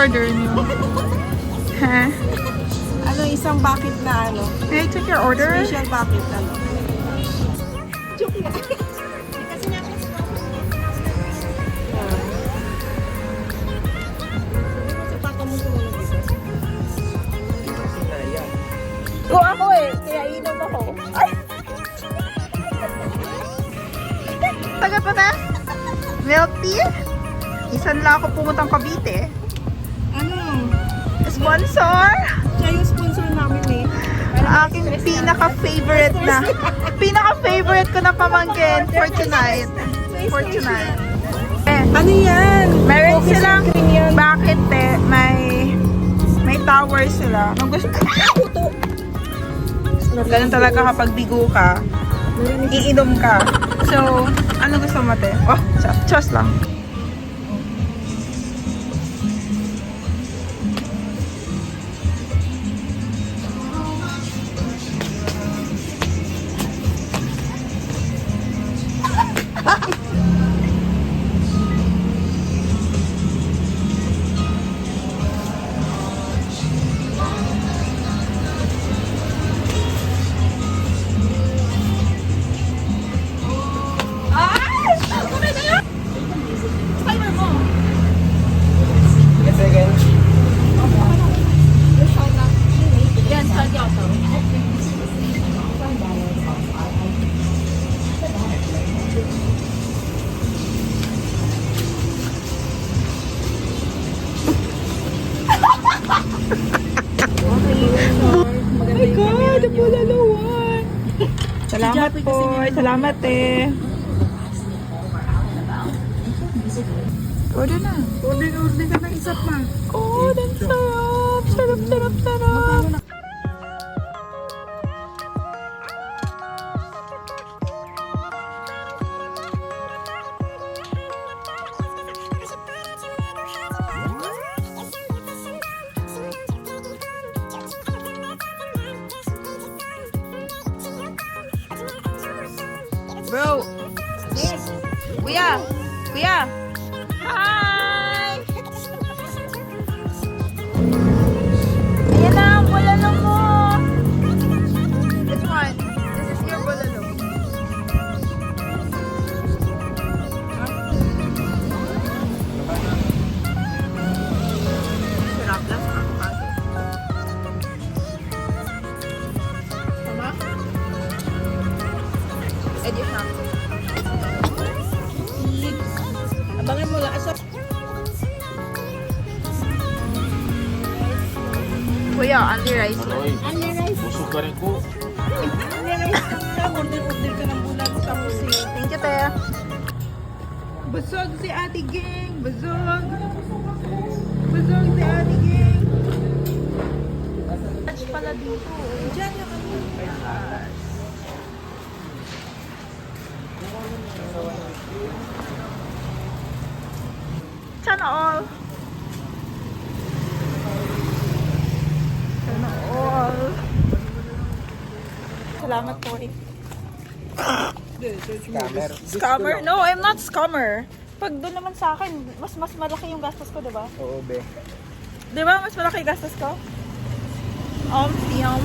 order niyo? Ha? Ano, isang bucket na ano? Can I take your order? Special bucket ano? Joke lang. Ko ako eh, kaya inom ako. Ay! Taga pa na? Milk tea? Isan lang ako pumuntang Cavite. Ano? Sponsor? Siya yung sponsor namin eh. Aking pinaka-favorite na. Pinaka-favorite ko na pamangkin for tonight. For tonight. Eh, Ano yan? meron Coffee silang, cream yan. bakit eh, may tower sila. Nung gusto, ganun talaga kapag bigo ka, iinom ka. So, ano gusto mo te? Oh, chos lang. Salamat po. Salamat eh. Order na. Order ka ng isa pa. Oh, that's sarap. Sarap, sarap, sarap. Bro. Yes. Kuya. Kuya. Hi. Ayan na ang bulalo mo. This one. This is your bulalo. Sarap lang sa avocado. Tama? Edi siya. Abangan mo lang. Kuya, only rice. Only rice. Busog ka rin ko. Only rice. Order ka ng bulag. Tapos Thank you, te. Busog si Ate Ging. Busog. Busog si Ate Ging. Lunch pala dito. Diyan na kami. Sana all. Sana all. Salamat po eh. Scammer. Scammer? No, I'm not scammer. Pag doon naman sa akin, mas malaki yung gastos ko, diba? Oo, be. Diba? Mas malaki yung gastos ko? Yum.